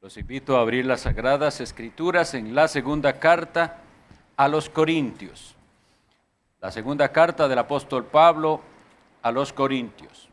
Los invito a abrir las Sagradas Escrituras en la segunda carta a los Corintios. La segunda carta del apóstol Pablo a los Corintios.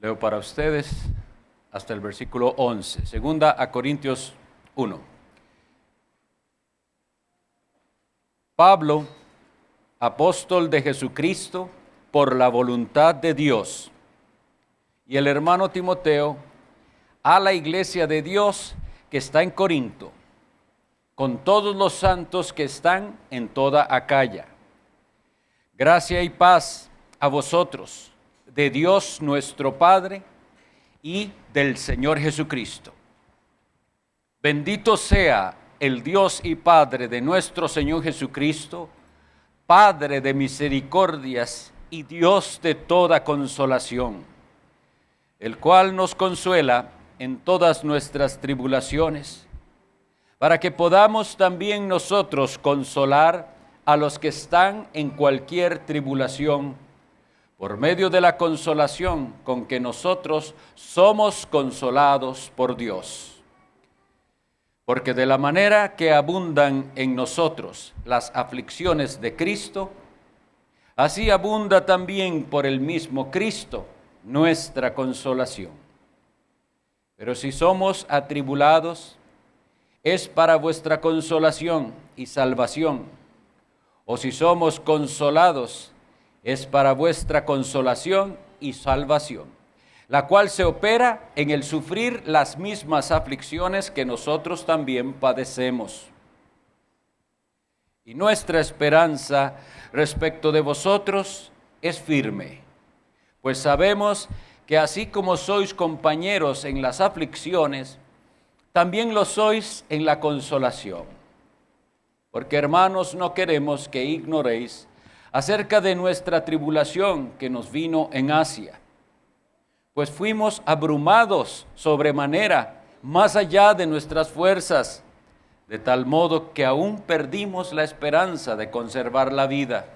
Leo para ustedes hasta el versículo 11, segunda a Corintios 1. Pablo, apóstol de Jesucristo por la voluntad de Dios, y el hermano Timoteo, a la iglesia de Dios que está en Corinto, con todos los santos que están en toda Acaya. Gracia y paz a vosotros, de Dios nuestro Padre y del Señor Jesucristo. Bendito sea el Dios y Padre de nuestro Señor Jesucristo, Padre de misericordias y Dios de toda consolación, el cual nos consuela en todas nuestras tribulaciones, para que podamos también nosotros consolar a los que están en cualquier tribulación, por medio de la consolación con que nosotros somos consolados por Dios. Porque de la manera que abundan en nosotros las aflicciones de Cristo, así abunda también por el mismo Cristo nuestra consolación. Pero si somos atribulados, es para vuestra consolación y salvación, o si somos consolados, es para vuestra consolación y salvación, la cual se opera en el sufrir las mismas aflicciones que nosotros también padecemos. Y nuestra esperanza respecto de vosotros es firme, pues sabemos que así como sois compañeros en las aflicciones, también lo sois en la consolación. Porque, hermanos, no queremos que ignoréis acerca de nuestra tribulación que nos vino en Asia, pues fuimos abrumados sobremanera, más allá de nuestras fuerzas, de tal modo que aún perdimos la esperanza de conservar la vida.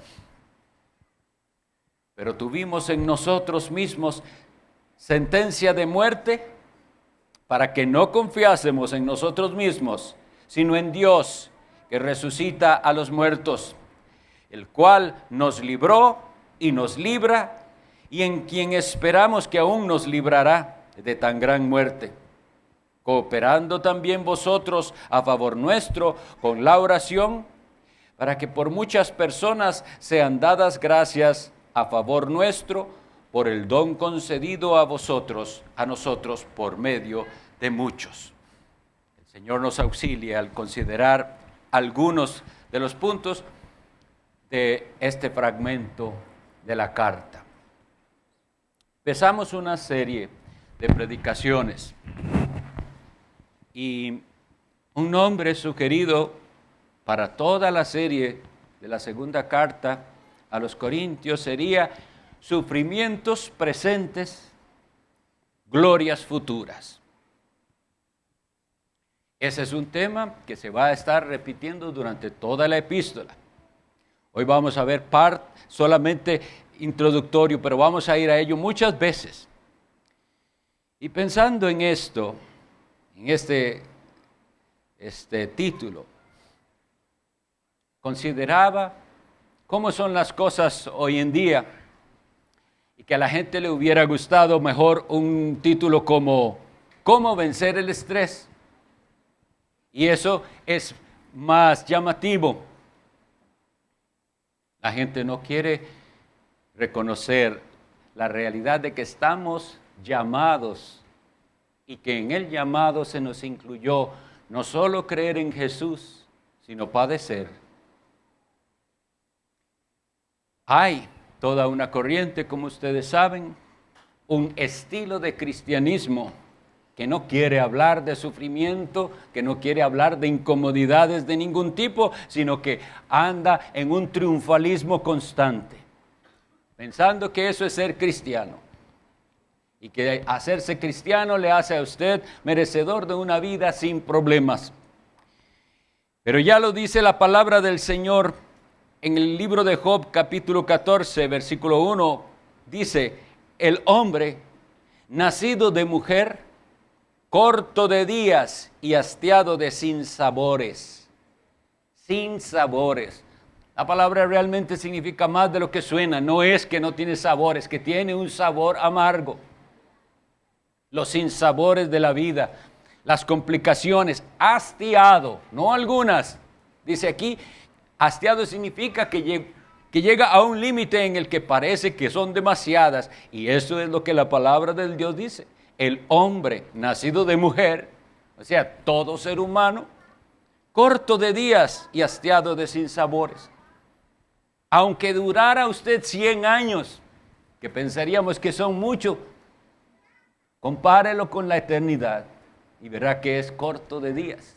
Pero tuvimos en nosotros mismos sentencia de muerte, para que no confiásemos en nosotros mismos, sino en Dios, que resucita a los muertos, el cual nos libró y nos libra, y en quien esperamos que aún nos librará de tan gran muerte, cooperando también vosotros a favor nuestro con la oración, para que por muchas personas sean dadas gracias a favor nuestro, por el don concedido a vosotros, a nosotros, por medio de muchos. El Señor nos auxilia al considerar algunos de los puntos de este fragmento de la carta. Empezamos una serie de predicaciones y un nombre sugerido para toda la serie de la segunda carta a los Corintios sería Sufrimientos presentes, glorias futuras. Ese es un tema que se va a estar repitiendo durante toda la epístola. Hoy vamos a ver solamente introductorio, pero vamos a ir a ello muchas veces. Y pensando en esto, en este título, consideraba cómo son las cosas hoy en día y que a la gente le hubiera gustado mejor un título como ¿Cómo vencer el estrés? Y eso es más llamativo. La gente no quiere reconocer la realidad de que estamos llamados y que en el llamado se nos incluyó no solo creer en Jesús, sino padecer. Hay toda una corriente, como ustedes saben, un estilo de cristianismo que no quiere hablar de sufrimiento, que no quiere hablar de incomodidades de ningún tipo, sino que anda en un triunfalismo constante, pensando que eso es ser cristiano, y que hacerse cristiano le hace a usted merecedor de una vida sin problemas. Pero ya lo dice la palabra del Señor en el libro de Job, capítulo 14, versículo 1, dice: el hombre nacido de mujer, corto de días y hastiado de sinsabores. Sinsabores. La palabra realmente significa más de lo que suena. No es que no tiene sabores, que tiene un sabor amargo. Los sinsabores de la vida, las complicaciones, hastiado, no algunas. Dice aquí, hastiado significa que llega a un límite en el que parece que son demasiadas, y eso es lo que la palabra del Dios dice. El hombre nacido de mujer, o sea, todo ser humano, corto de días y hastiado de sinsabores. Aunque durara usted 100 años, que pensaríamos que son mucho, compárelo con la eternidad y verá que es corto de días.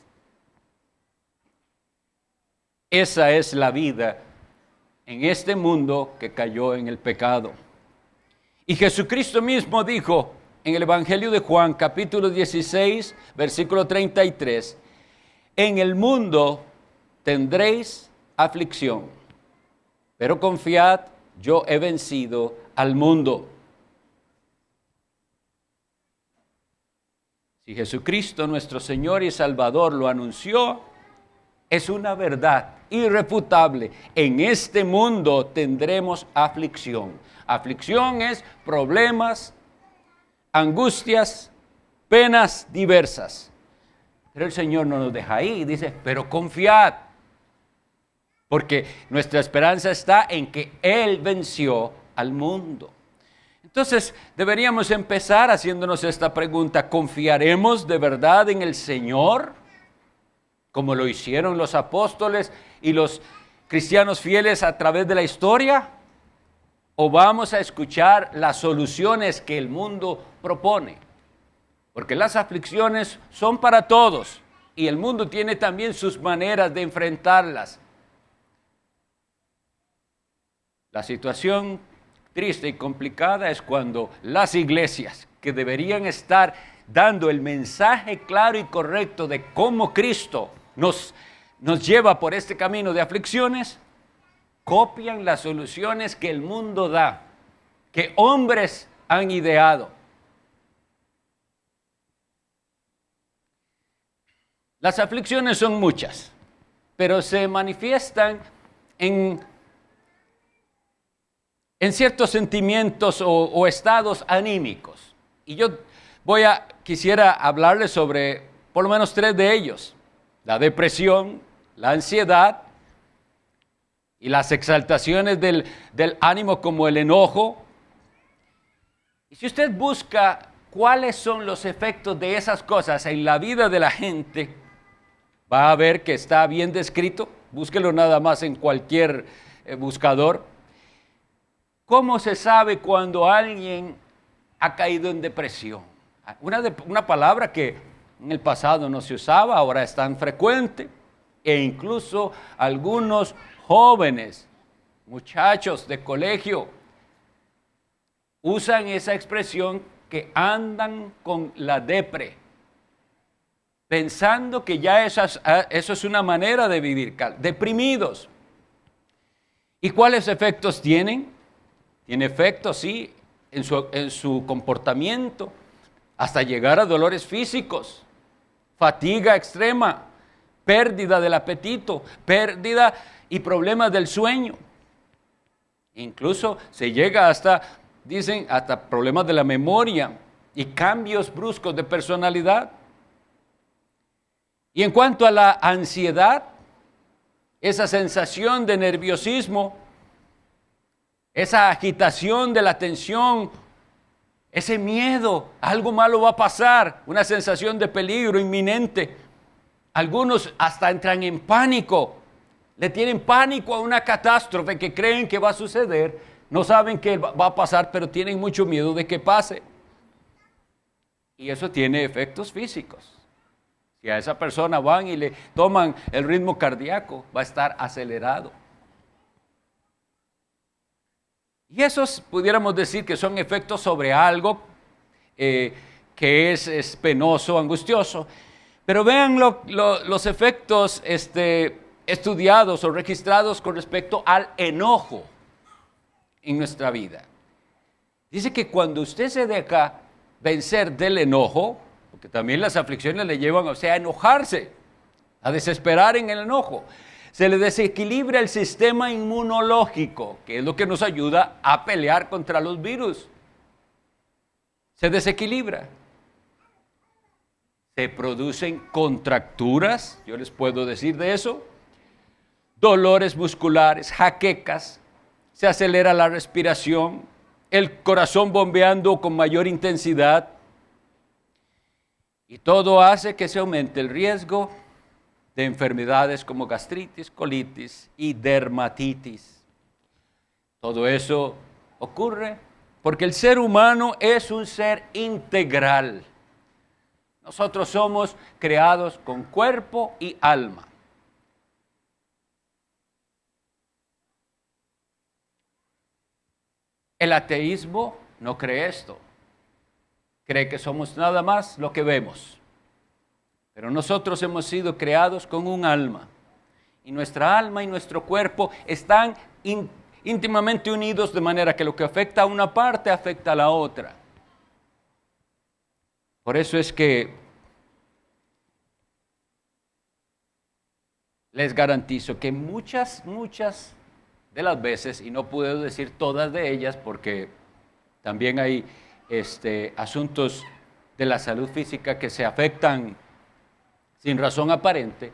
Esa es la vida en este mundo que cayó en el pecado. Y Jesucristo mismo dijo en el Evangelio de Juan, capítulo 16, versículo 33, en el mundo tendréis aflicción, pero confiad, yo he vencido al mundo. Si Jesucristo, nuestro Señor y Salvador, lo anunció, es una verdad irrefutable. En este mundo tendremos aflicción. Aflicción es problemas, angustias, penas diversas. Pero el Señor no nos deja ahí, dice, pero confiad. Porque nuestra esperanza está en que Él venció al mundo. Entonces, deberíamos empezar haciéndonos esta pregunta: ¿confiaremos de verdad en el Señor, como lo hicieron los apóstoles y los cristianos fieles a través de la historia? ¿O vamos a escuchar las soluciones que el mundo propone? Porque las aflicciones son para todos y el mundo tiene también sus maneras de enfrentarlas. La situación triste y complicada es cuando las iglesias, que deberían estar dando el mensaje claro y correcto de cómo Cristo nos lleva por este camino de aflicciones, copian las soluciones que el mundo da, que hombres han ideado. Las aflicciones son muchas, pero se manifiestan en ciertos sentimientos o estados anímicos. Y yo quisiera hablarles sobre por lo menos 3 de ellos: la depresión, la ansiedad y las exaltaciones del ánimo, como el enojo. Y si usted busca cuáles son los efectos de esas cosas en la vida de la gente, va a ver que está bien descrito. Búsquelo nada más en cualquier buscador. ¿Cómo se sabe cuando alguien ha caído en depresión? Una palabra que en el pasado no se usaba, ahora es tan frecuente, e incluso algunos jóvenes, muchachos de colegio, usan esa expresión, que andan con la depre, pensando que ya eso es una manera de vivir, deprimidos. ¿Y cuáles efectos tienen? Tiene efectos, sí, en su comportamiento, hasta llegar a dolores físicos, fatiga extrema, pérdida del apetito, pérdida y problemas del sueño. Incluso se llega hasta problemas de la memoria y cambios bruscos de personalidad. Y en cuanto a la ansiedad, esa sensación de nerviosismo, esa agitación de la tensión, ese miedo, algo malo va a pasar, una sensación de peligro inminente. Algunos hasta entran en pánico, le tienen pánico a una catástrofe que creen que va a suceder No saben que va a pasar, pero tienen mucho miedo de que pase. Y eso tiene efectos físicos. Si a esa persona van y le toman el ritmo cardíaco, va a estar acelerado. Y esos pudiéramos decir que son efectos sobre algo que es penoso, angustioso. Pero vean los efectos estudiados o registrados con respecto al enojo en nuestra vida. Dice que cuando usted se deja vencer del enojo, porque también las aflicciones le llevan a enojarse, a desesperar en el enojo, se le desequilibra el sistema inmunológico, que es lo que nos ayuda a pelear contra los virus. Se desequilibra. Se producen contracturas, yo les puedo decir de eso, dolores musculares, jaquecas, se acelera la respiración, el corazón bombeando con mayor intensidad, y todo hace que se aumente el riesgo de enfermedades como gastritis, colitis y dermatitis. Todo eso ocurre porque el ser humano es un ser integral. Nosotros somos creados con cuerpo y alma. El ateísmo no cree esto. Cree que somos nada más lo que vemos. Pero nosotros hemos sido creados con un alma. Y nuestra alma y nuestro cuerpo están íntimamente unidos, de manera que lo que afecta a una parte afecta a la otra. Por eso es que les garantizo que muchas de las veces, y no puedo decir todas de ellas porque también hay asuntos de la salud física que se afectan sin razón aparente,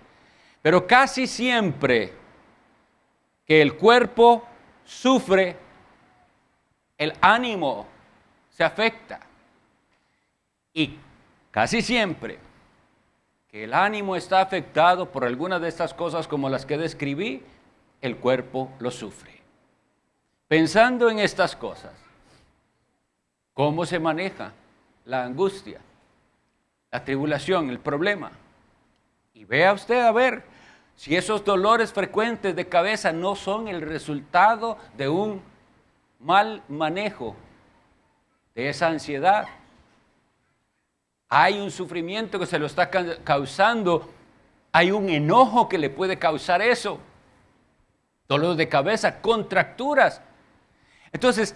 pero casi siempre que el cuerpo sufre, el ánimo se afecta. Y casi siempre que el ánimo está afectado por alguna de estas cosas como las que describí, el cuerpo lo sufre. Pensando en estas cosas, ¿cómo se maneja la angustia, la tribulación, el problema? Y vea usted a ver si esos dolores frecuentes de cabeza no son el resultado de un mal manejo de esa ansiedad. Hay un sufrimiento que se lo está causando, hay un enojo que le puede causar eso, dolor de cabeza, contracturas. Entonces,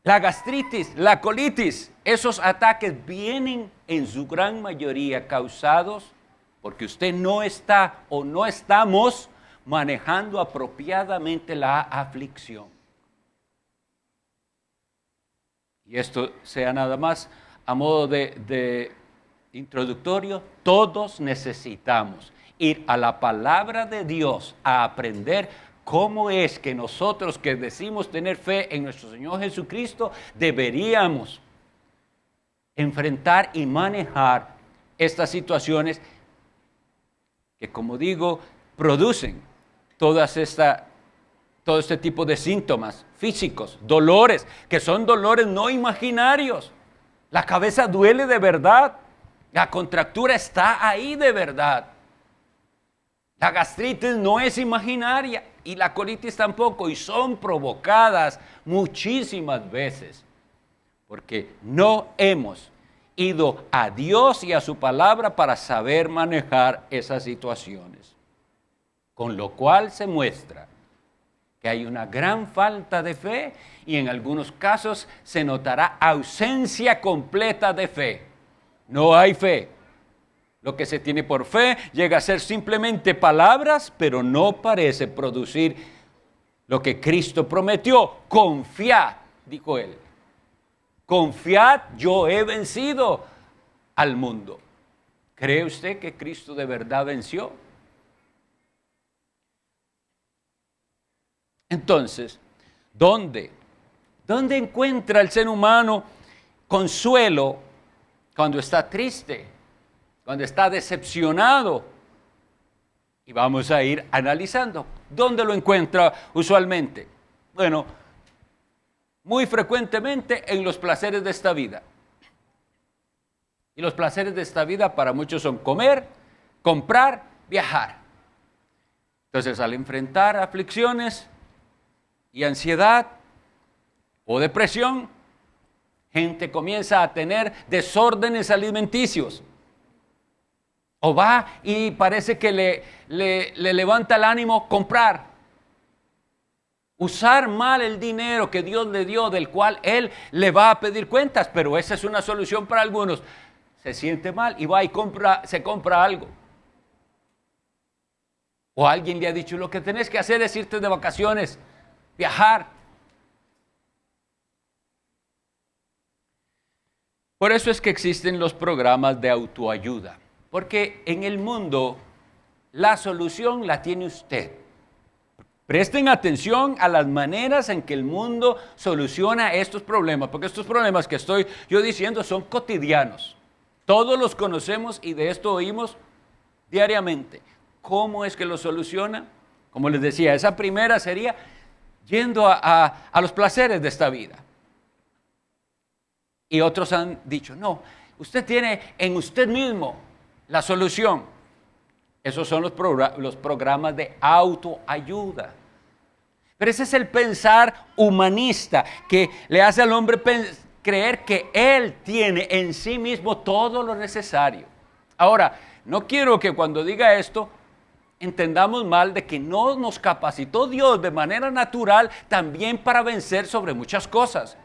la gastritis, la colitis, esos ataques vienen en su gran mayoría causados porque usted no está o no estamos manejando apropiadamente la aflicción. Y esto sea nada más a modo de introductorio, todos necesitamos ir a la palabra de Dios a aprender cómo es que nosotros que decimos tener fe en nuestro Señor Jesucristo deberíamos enfrentar y manejar estas situaciones que, como digo, producen todo este tipo de síntomas físicos, dolores, que son dolores no imaginarios. La cabeza duele de verdad, la contractura está ahí de verdad. La gastritis no es imaginaria y la colitis tampoco, y son provocadas muchísimas veces porque no hemos ido a Dios y a su palabra para saber manejar esas situaciones. Con lo cual se muestra que hay una gran falta de fe y en algunos casos se notará ausencia completa de fe. No hay fe. Lo que se tiene por fe llega a ser simplemente palabras, pero no parece producir lo que Cristo prometió. Confiad, dijo él. Confiad, yo he vencido al mundo. ¿Cree usted que Cristo de verdad venció? Entonces, ¿dónde encuentra el ser humano consuelo cuando está triste, cuando está decepcionado? Y vamos a ir analizando. ¿Dónde lo encuentra usualmente? Bueno, muy frecuentemente en los placeres de esta vida. Y los placeres de esta vida para muchos son comer, comprar, viajar. Entonces, al enfrentar aflicciones y ansiedad o depresión, gente comienza a tener desórdenes alimenticios. O va y parece que le levanta el ánimo comprar. Usar mal el dinero que Dios le dio, del cual Él le va a pedir cuentas. Pero esa es una solución para algunos. Se siente mal y va y se compra algo. O alguien le ha dicho, lo que tenés que hacer es irte de vacaciones, viajar. Por eso es que existen los programas de autoayuda. Porque en el mundo la solución la tiene usted. Presten atención a las maneras en que el mundo soluciona estos problemas, porque estos problemas que estoy yo diciendo son cotidianos. Todos los conocemos y de esto oímos diariamente. ¿Cómo es que lo soluciona? Como les decía, esa primera sería yendo a los placeres de esta vida. Y otros han dicho, no, usted tiene en usted mismo la solución. Esos son los programas de autoayuda. Pero ese es el pensar humanista que le hace al hombre creer que él tiene en sí mismo todo lo necesario. Ahora, no quiero que cuando diga esto entendamos mal de que no nos capacitó Dios de manera natural también para vencer sobre muchas cosas.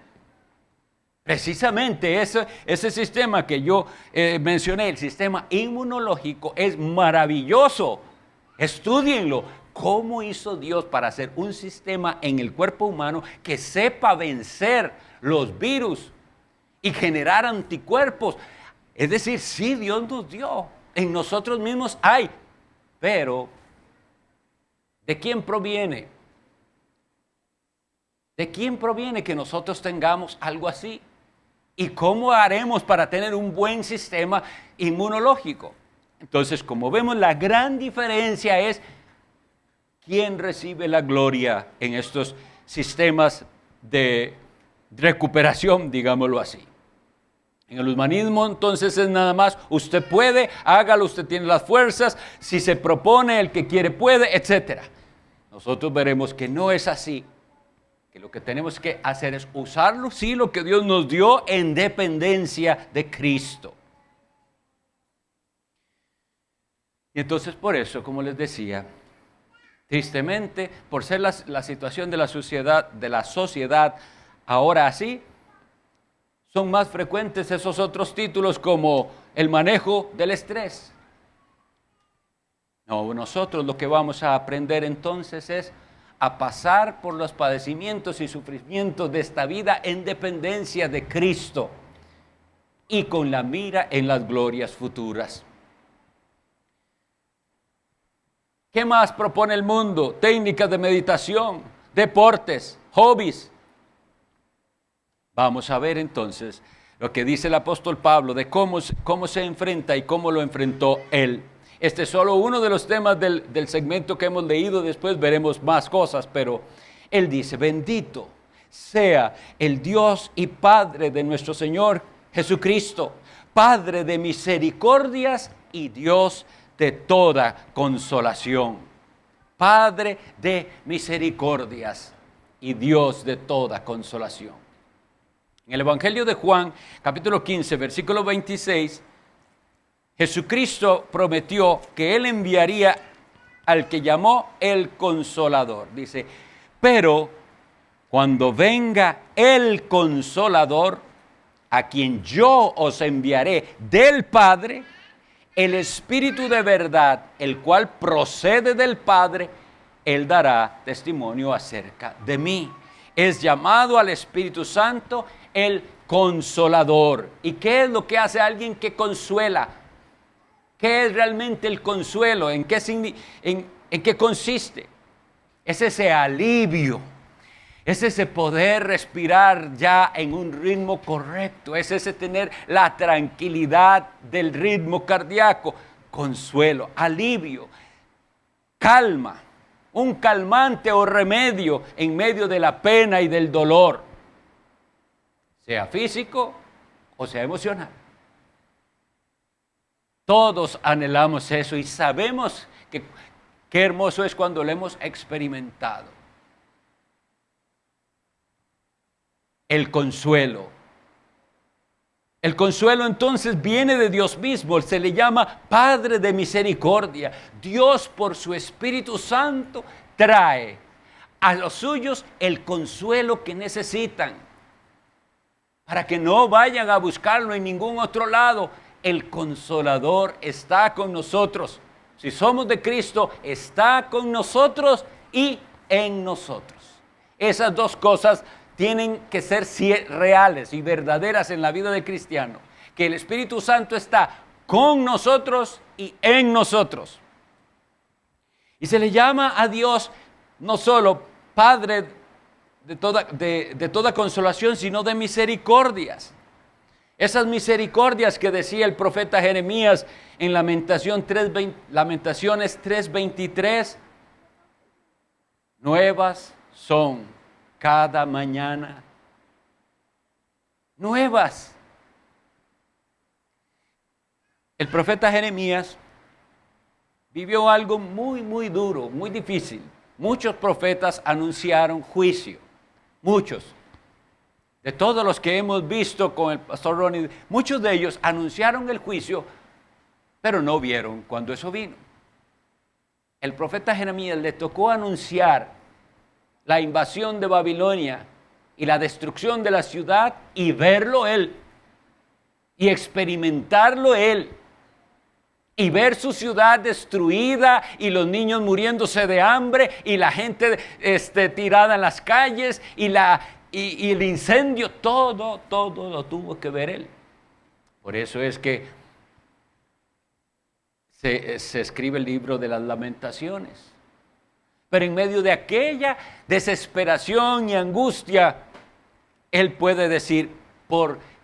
Precisamente ese sistema que yo mencioné, el sistema inmunológico, es maravilloso. Estúdienlo. ¿Cómo hizo Dios para hacer un sistema en el cuerpo humano que sepa vencer los virus y generar anticuerpos? Es decir, sí, Dios nos dio. En nosotros mismos hay. Pero, ¿de quién proviene? ¿De quién proviene que nosotros tengamos algo así? ¿Y cómo haremos para tener un buen sistema inmunológico? Entonces, como vemos, la gran diferencia es quién recibe la gloria en estos sistemas de recuperación, digámoslo así. En el humanismo, entonces, es nada más, usted puede, hágalo, usted tiene las fuerzas, si se propone, el que quiere puede, etc. Nosotros veremos que no es así. Que lo que tenemos que hacer es usarlo, sí, lo que Dios nos dio en dependencia de Cristo. Y entonces por eso, como les decía, tristemente, por ser la situación de la sociedad ahora así, son más frecuentes esos otros títulos como el manejo del estrés. No, nosotros lo que vamos a aprender entonces es a pasar por los padecimientos y sufrimientos de esta vida en dependencia de Cristo y con la mira en las glorias futuras. ¿Qué más propone el mundo? Técnicas de meditación, deportes, hobbies. Vamos a ver entonces lo que dice el apóstol Pablo de cómo se enfrenta y cómo lo enfrentó él. Este es solo uno de los temas del segmento que hemos leído, después veremos más cosas, pero él dice, bendito sea el Dios y Padre de nuestro Señor Jesucristo, Padre de misericordias y Dios de toda consolación. Padre de misericordias y Dios de toda consolación. En el Evangelio de Juan, capítulo 15, versículo 26, Jesucristo prometió que Él enviaría al que llamó el Consolador. Dice, pero cuando venga el Consolador, a quien yo os enviaré del Padre, el Espíritu de verdad, el cual procede del Padre, Él dará testimonio acerca de mí. Es llamado al Espíritu Santo el Consolador. ¿Y qué es lo que hace alguien que consuela? ¿Qué es realmente el consuelo? ¿En qué consiste? Es ese alivio, es ese poder respirar ya en un ritmo correcto, es ese tener la tranquilidad del ritmo cardíaco, consuelo, alivio, calma, un calmante o remedio en medio de la pena y del dolor. sea físico o sea emocional. Todos anhelamos eso y sabemos que qué hermoso es cuando lo hemos experimentado. El consuelo. El consuelo entonces viene de Dios mismo, se le llama Padre de misericordia. Dios por su Espíritu Santo trae a los suyos el consuelo que necesitan, para que no vayan a buscarlo en ningún otro lado. El Consolador está con nosotros. Si somos de Cristo, está con nosotros y en nosotros. Esas dos cosas tienen que ser reales y verdaderas en la vida del cristiano. Que el Espíritu Santo está con nosotros y en nosotros. Y se le llama a Dios no solo Padre de toda consolación, sino de misericordias. Esas misericordias que decía el profeta Jeremías en Lamentaciones 3:23, nuevas son cada mañana. Nuevas. El profeta Jeremías vivió algo muy, muy duro, muy difícil. Muchos profetas anunciaron juicio. Muchos. De todos los que hemos visto con el pastor Ronnie, muchos de ellos anunciaron el juicio, pero no vieron cuando eso vino. El profeta Jeremías le tocó anunciar la invasión de Babilonia y la destrucción de la ciudad y verlo él y experimentarlo él y ver su ciudad destruida y los niños muriéndose de hambre y la gente tirada en las calles y el incendio, todo lo tuvo que ver él. Por eso es que se escribe el libro de las Lamentaciones. Pero en medio de aquella desesperación y angustia, él puede decir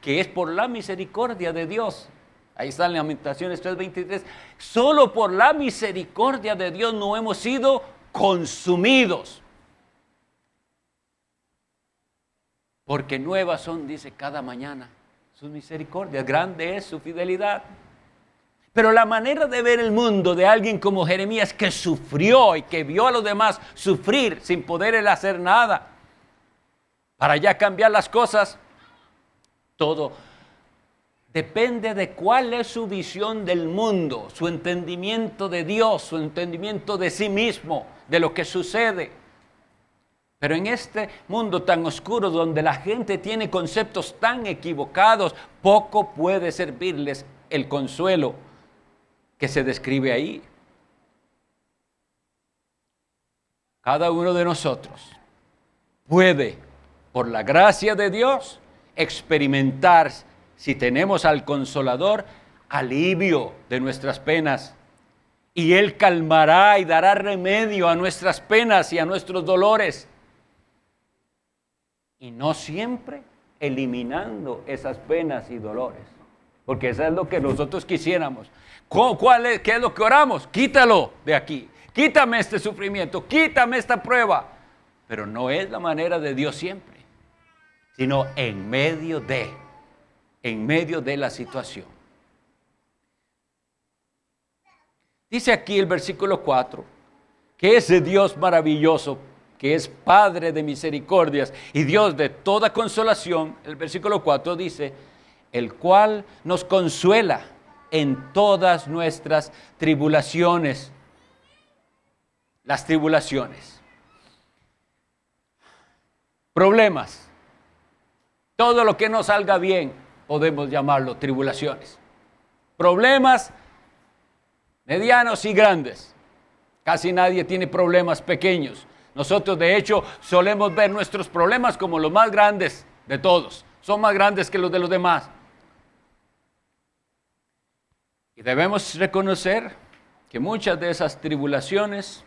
que es por la misericordia de Dios. Ahí está en Lamentaciones 3:23. Solo por la misericordia de Dios no hemos sido consumidos. Porque nuevas son, dice, cada mañana sus misericordias. Grande es su fidelidad. Pero la manera de ver el mundo de alguien como Jeremías, que sufrió y que vio a los demás sufrir sin poder él hacer nada para ya cambiar las cosas, todo depende de cuál es su visión del mundo, su entendimiento de Dios, su entendimiento de sí mismo, de lo que sucede. Pero en este mundo tan oscuro donde la gente tiene conceptos tan equivocados, poco puede servirles el consuelo que se describe ahí. Cada uno de nosotros puede, por la gracia de Dios, experimentar, si tenemos al Consolador, alivio de nuestras penas. Y Él calmará y dará remedio a nuestras penas y a nuestros dolores. Y no siempre eliminando esas penas y dolores. Porque eso es lo que nosotros quisiéramos. ¿Qué es lo que oramos? Quítalo de aquí. Quítame este sufrimiento. Quítame esta prueba. Pero no es la manera de Dios siempre. Sino en medio de la situación. Dice aquí el versículo 4, que ese Dios maravilloso, que es Padre de misericordias y Dios de toda consolación, el versículo 4 dice, el cual nos consuela en todas nuestras tribulaciones. Las tribulaciones. Problemas. Todo lo que no salga bien, podemos llamarlo tribulaciones. Problemas medianos y grandes. Casi nadie tiene problemas pequeños. Nosotros, de hecho, solemos ver nuestros problemas como los más grandes de todos. Son más grandes que los de los demás. Y debemos reconocer que muchas de esas tribulaciones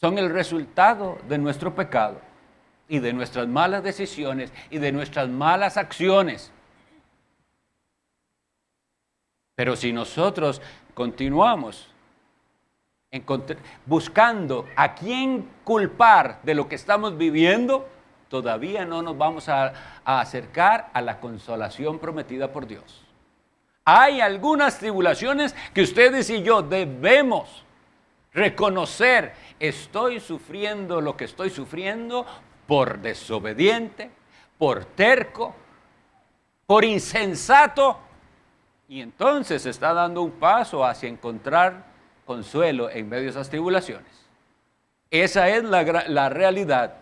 son el resultado de nuestro pecado y de nuestras malas decisiones y de nuestras malas acciones. Pero si nosotros continuamos buscando a quién culpar de lo que estamos viviendo, todavía no nos vamos a acercar a la consolación prometida por Dios. Hay algunas tribulaciones que ustedes y yo debemos reconocer. Estoy sufriendo lo que estoy sufriendo por desobediente, por terco, por insensato. Y entonces está dando un paso hacia encontrar consuelo en medio de esas tribulaciones. Esa es la realidad.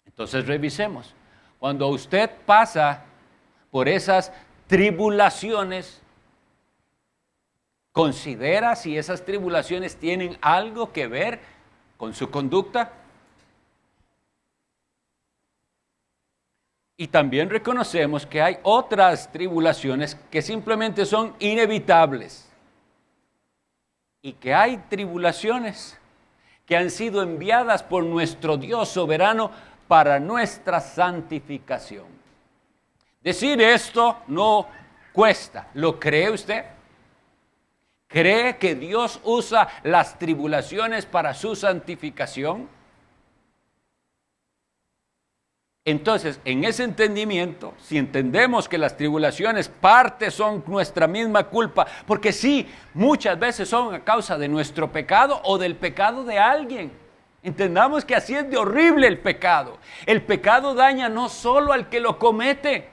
Entonces revisemos. Cuando usted pasa por esas tribulaciones, ¿considera si esas tribulaciones tienen algo que ver con su conducta? Y también reconocemos que hay otras tribulaciones que simplemente son inevitables. Y que hay tribulaciones que han sido enviadas por nuestro Dios soberano para nuestra santificación. Decir esto no cuesta. ¿Lo cree usted? ¿Cree que Dios usa las tribulaciones para su santificación? Entonces, en ese entendimiento, si entendemos que las tribulaciones parte son nuestra misma culpa, porque sí, muchas veces son a causa de nuestro pecado o del pecado de alguien. Entendamos que así es de horrible el pecado. El pecado daña no solo al que lo comete,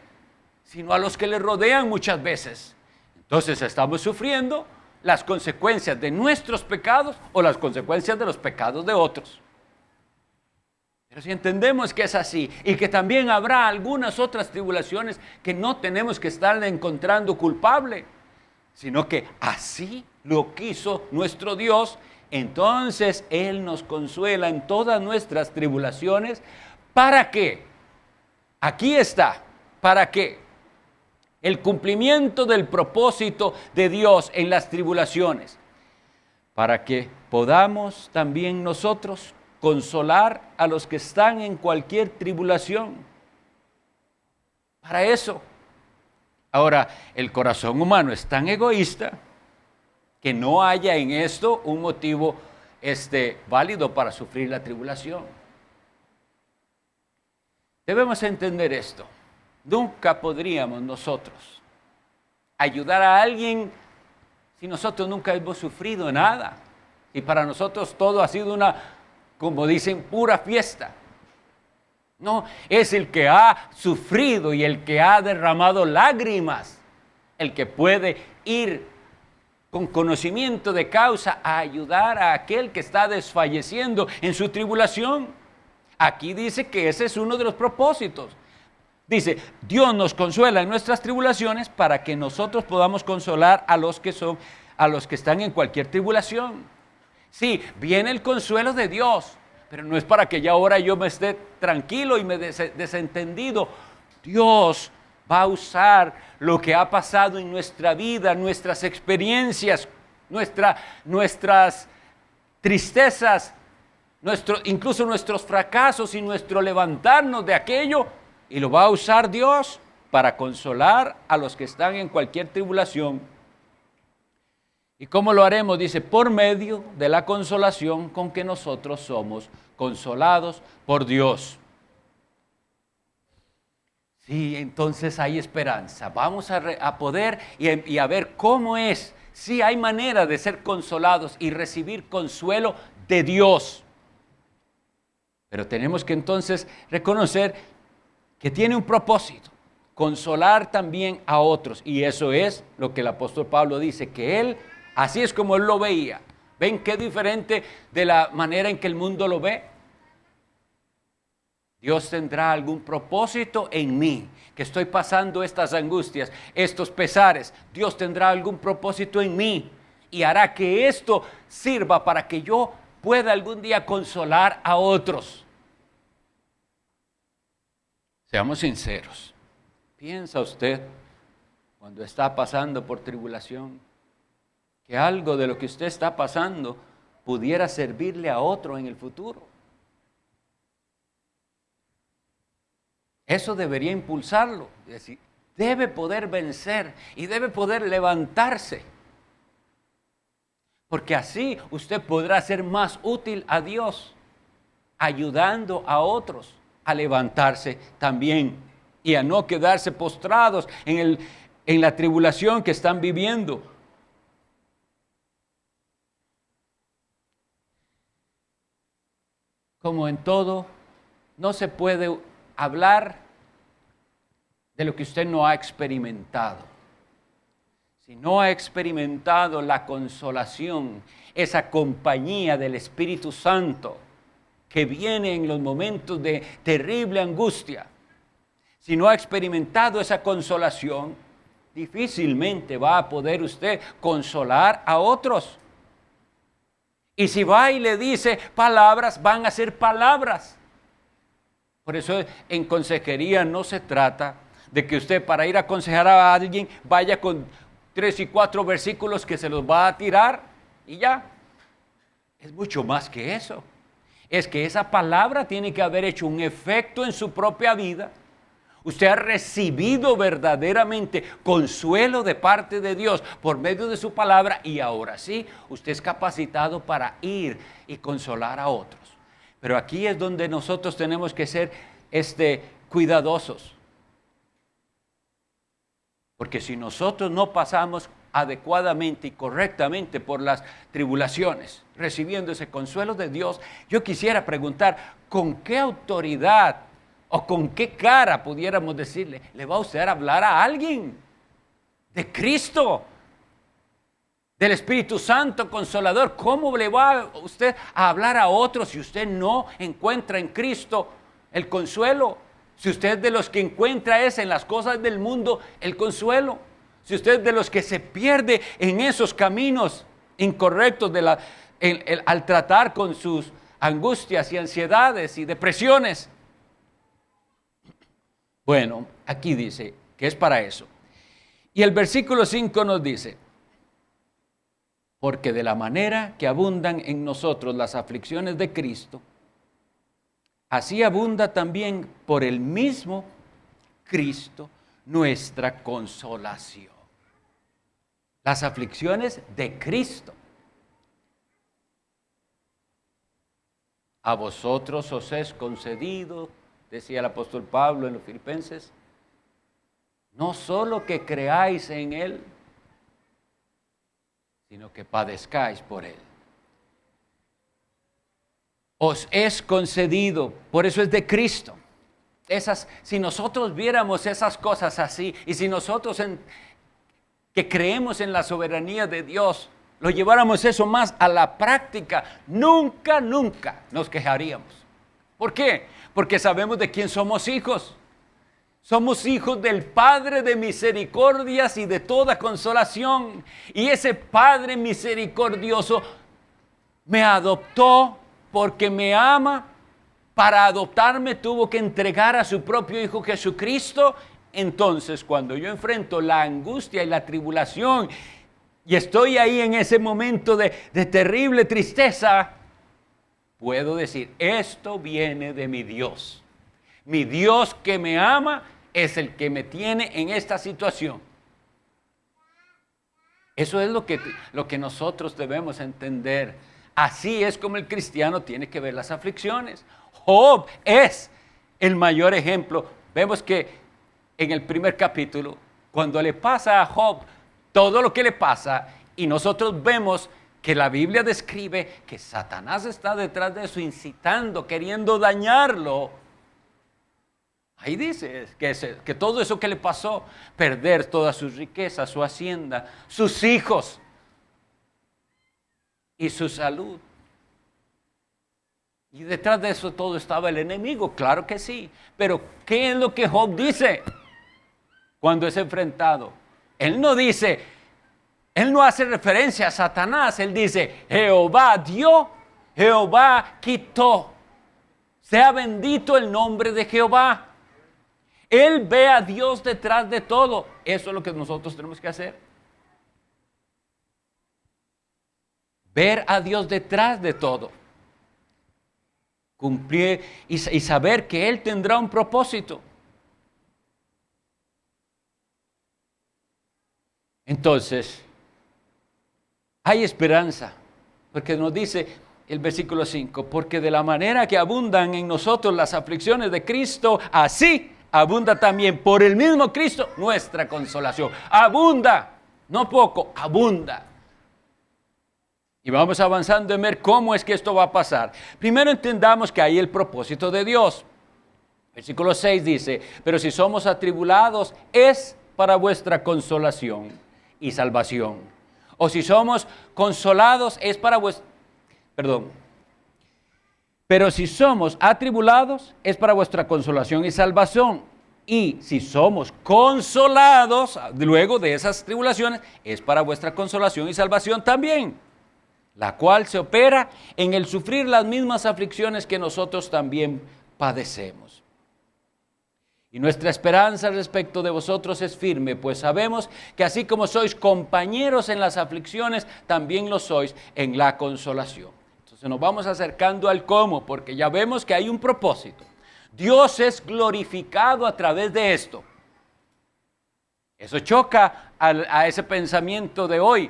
sino a los que le rodean muchas veces. Entonces estamos sufriendo las consecuencias de nuestros pecados o las consecuencias de los pecados de otros. Pero si entendemos que es así y que también habrá algunas otras tribulaciones que no tenemos que estarle encontrando culpable, sino que así lo quiso nuestro Dios, entonces Él nos consuela en todas nuestras tribulaciones. ¿Para qué? Aquí está. ¿Para qué? El cumplimiento del propósito de Dios en las tribulaciones. Para que podamos también nosotros consolar a los que están en cualquier tribulación. Para eso. Ahora, el corazón humano es tan egoísta que no haya en esto un motivo válido para sufrir la tribulación. Debemos entender esto. Nunca podríamos nosotros ayudar a alguien si nosotros nunca hemos sufrido nada. Y para nosotros todo ha sido como dicen, pura fiesta. No, es el que ha sufrido y el que ha derramado lágrimas, el que puede ir con conocimiento de causa a ayudar a aquel que está desfalleciendo en su tribulación. Aquí dice que ese es uno de los propósitos. Dice, Dios nos consuela en nuestras tribulaciones para que nosotros podamos consolar a los que están en cualquier tribulación. Sí, viene el consuelo de Dios, pero no es para que ya ahora yo me esté tranquilo y me desentendido. Dios va a usar lo que ha pasado en nuestra vida, nuestras experiencias, nuestras tristezas, incluso nuestros fracasos y nuestro levantarnos de aquello, y lo va a usar Dios para consolar a los que están en cualquier tribulación. ¿Y cómo lo haremos? Dice, por medio de la consolación con que nosotros somos consolados por Dios. Sí, entonces hay esperanza. Vamos a poder y a ver cómo es. Sí, hay manera de ser consolados y recibir consuelo de Dios. Pero tenemos que entonces reconocer que tiene un propósito. Consolar también a otros. Y eso es lo que el apóstol Pablo dice, que él, así es como él lo veía. ¿Ven qué diferente de la manera en que el mundo lo ve? Dios tendrá algún propósito en mí, que estoy pasando estas angustias, estos pesares. Dios tendrá algún propósito en mí y hará que esto sirva para que yo pueda algún día consolar a otros. Seamos sinceros. ¿Piensa usted, cuando está pasando por tribulación, que algo de lo que usted está pasando pudiera servirle a otro en el futuro? Eso debería impulsarlo. Es decir, debe poder vencer y debe poder levantarse. Porque así usted podrá ser más útil a Dios. ayudando a otros a levantarse también y a no quedarse postrados en la tribulación que están viviendo. Como en todo, no se puede hablar de lo que usted no ha experimentado. Si no ha experimentado la consolación, esa compañía del Espíritu Santo que viene en los momentos de terrible angustia, si no ha experimentado esa consolación, difícilmente va a poder usted consolar a otros. Y si va y le dice palabras, van a ser palabras. Por eso en consejería no se trata de que usted para ir a aconsejar a alguien vaya con 3 y 4 versículos que se los va a tirar y ya. Es mucho más que eso. Es que esa palabra tiene que haber hecho un efecto en su propia vida. Usted ha recibido verdaderamente consuelo de parte de Dios por medio de su palabra y ahora sí, usted es capacitado para ir y consolar a otros. Pero aquí es donde nosotros tenemos que ser cuidadosos. Porque si nosotros no pasamos adecuadamente y correctamente por las tribulaciones, recibiendo ese consuelo de Dios, yo quisiera preguntar, ¿con qué autoridad o con qué cara pudiéramos decirle, le va a usted a hablar a alguien de Cristo, del Espíritu Santo Consolador? ¿Cómo le va usted a hablar a otros si usted no encuentra en Cristo el consuelo? Si usted es de los que encuentra en las cosas del mundo el consuelo. Si usted es de los que se pierde en esos caminos incorrectos al tratar con sus angustias y ansiedades y depresiones. Bueno, aquí dice que es para eso. Y el versículo 5 nos dice, porque de la manera que abundan en nosotros las aflicciones de Cristo, así abunda también por el mismo Cristo nuestra consolación. Las aflicciones de Cristo. A vosotros os es concedido, decía el apóstol Pablo en los Filipenses, no solo que creáis en Él, sino que padezcáis por Él. Os es concedido, por eso es de Cristo. Si nosotros viéramos esas cosas así, y si nosotros que creemos en la soberanía de Dios, lo lleváramos eso más a la práctica, nunca nos quejaríamos. ¿Por qué? Porque sabemos de quién somos hijos. Somos hijos del Padre de misericordias y de toda consolación. Y ese Padre misericordioso me adoptó porque me ama. Para adoptarme tuvo que entregar a su propio Hijo Jesucristo. Entonces, cuando yo enfrento la angustia y la tribulación y estoy ahí en ese momento de terrible tristeza, puedo decir, esto viene de mi Dios. Mi Dios que me ama es el que me tiene en esta situación. Eso es lo que nosotros debemos entender. Así es como el cristiano tiene que ver las aflicciones. Job es el mayor ejemplo. Vemos que en el primer capítulo, cuando le pasa a Job todo lo que le pasa, y nosotros vemos que la Biblia describe que Satanás está detrás de eso, incitando, queriendo dañarlo. Ahí dice que todo eso que le pasó, perder todas sus riquezas, su hacienda, sus hijos y su salud. Y detrás de eso todo estaba el enemigo, claro que sí. Pero ¿qué es lo que Job dice cuando es enfrentado? Él no hace referencia a Satanás, él dice, Jehová dio, Jehová quitó. Sea bendito el nombre de Jehová. Él ve a Dios detrás de todo. Eso es lo que nosotros tenemos que hacer. Ver a Dios detrás de todo. Cumplir y saber que Él tendrá un propósito. Entonces, hay esperanza, porque nos dice el versículo 5, porque de la manera que abundan en nosotros las aflicciones de Cristo, así abunda también por el mismo Cristo nuestra consolación. Abunda, no poco, abunda. Y vamos avanzando en ver cómo es que esto va a pasar. Primero entendamos que hay el propósito de Dios. Versículo 6 dice, pero si somos atribulados es para vuestra consolación y salvación. O si somos consolados es para vuestra... Pero si somos atribulados es para vuestra consolación y salvación. Y si somos consolados luego de esas tribulaciones es para vuestra consolación y salvación también, la cual se opera en el sufrir las mismas aflicciones que nosotros también padecemos. Y nuestra esperanza respecto de vosotros es firme, pues sabemos que así como sois compañeros en las aflicciones, también lo sois en la consolación. Entonces nos vamos acercando al cómo, porque ya vemos que hay un propósito. Dios es glorificado a través de esto. Eso choca a ese pensamiento de hoy,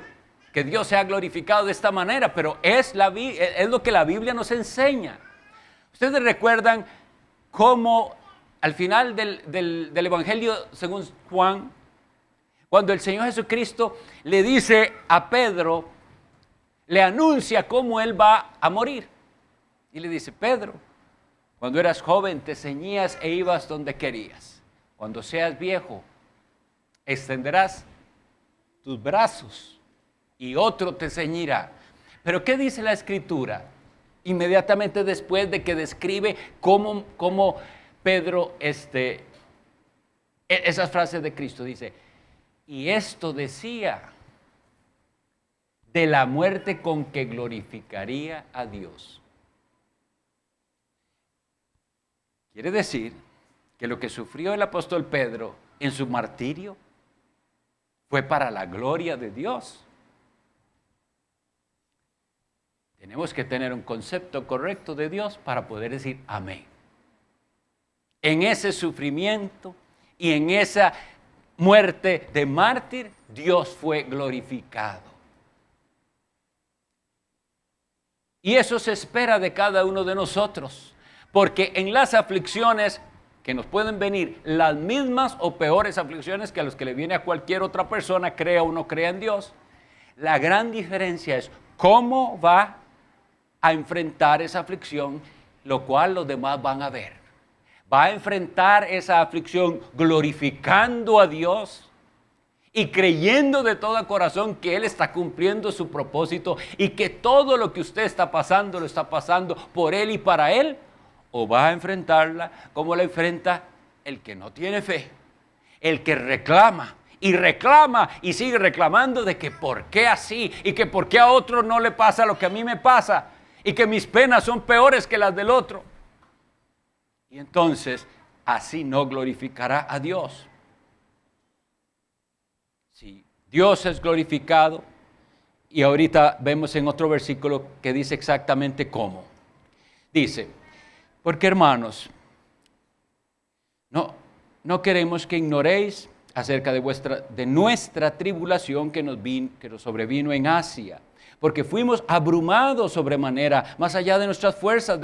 que Dios sea glorificado de esta manera, pero es lo que la Biblia nos enseña. Ustedes recuerdan cómo al final del Evangelio según Juan, cuando el Señor Jesucristo le dice a Pedro, le anuncia cómo él va a morir. Y le dice, Pedro, cuando eras joven te ceñías e ibas donde querías. Cuando seas viejo, extenderás tus brazos y otro te ceñirá. Pero ¿qué dice la Escritura? Inmediatamente después de que describe cómo Pedro, esas frases de Cristo, dice, y esto decía de la muerte con que glorificaría a Dios. Quiere decir que lo que sufrió el apóstol Pedro en su martirio fue para la gloria de Dios. Tenemos que tener un concepto correcto de Dios para poder decir amén. En ese sufrimiento y en esa muerte de mártir, Dios fue glorificado. Y eso se espera de cada uno de nosotros, porque en las aflicciones que nos pueden venir, las mismas o peores aflicciones que a los que le viene a cualquier otra persona, crea o no crea en Dios, la gran diferencia es cómo va a enfrentar esa aflicción, lo cual los demás van a ver. Va a enfrentar esa aflicción glorificando a Dios y creyendo de todo corazón que Él está cumpliendo su propósito y que todo lo que usted está pasando, lo está pasando por Él y para Él, o va a enfrentarla como la enfrenta el que no tiene fe, el que reclama y sigue reclamando de que por qué así y que por qué a otro no le pasa lo que a mí me pasa y que mis penas son peores que las del otro. Y entonces así no glorificará a Dios. Sí, Dios es glorificado y ahorita vemos en otro versículo que dice exactamente cómo. Dice, porque hermanos, no queremos que ignoréis acerca de nuestra tribulación que nos sobrevino en Asia, porque fuimos abrumados sobremanera, más allá de nuestras fuerzas,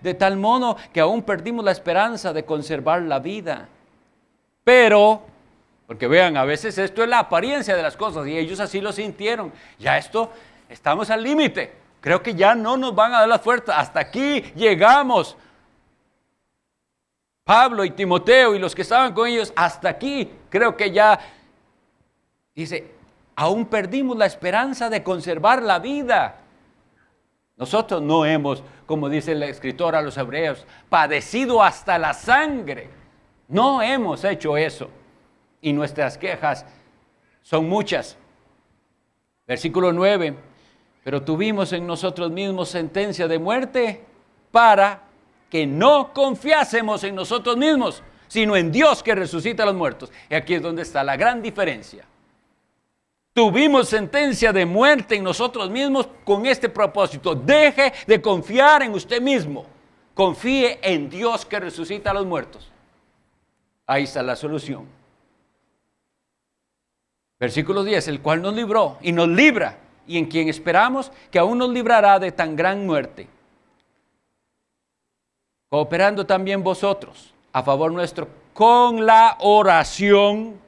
de tal modo que aún perdimos la esperanza de conservar la vida. Pero, porque vean, a veces esto es la apariencia de las cosas, y ellos así lo sintieron. Ya estamos al límite, creo que ya no nos van a dar las fuerzas, hasta aquí llegamos. Pablo y Timoteo y los que estaban con ellos, hasta aquí, creo que ya, dice, aún perdimos la esperanza de conservar la vida. Nosotros no hemos, como dice el escritor a los hebreos, padecido hasta la sangre. No hemos hecho eso. Y nuestras quejas son muchas. Versículo 9, pero tuvimos en nosotros mismos sentencia de muerte para que no confiásemos en nosotros mismos, sino en Dios que resucita a los muertos. Y aquí es donde está la gran diferencia. Tuvimos sentencia de muerte en nosotros mismos con este propósito. Deje de confiar en usted mismo. Confíe en Dios que resucita a los muertos. Ahí está la solución. Versículo 10, el cual nos libró y nos libra y en quien esperamos que aún nos librará de tan gran muerte, cooperando también vosotros a favor nuestro con la oración,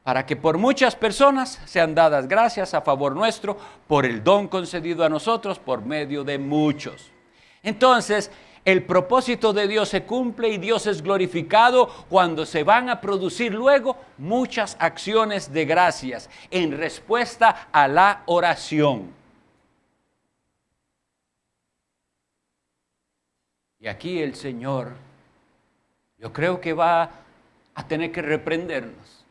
para que por muchas personas sean dadas gracias a favor nuestro por el don concedido a nosotros por medio de muchos. Entonces, el propósito de Dios se cumple y Dios es glorificado cuando se van a producir luego muchas acciones de gracias en respuesta a la oración. Y aquí el Señor, yo creo que va a tener que reprendernos.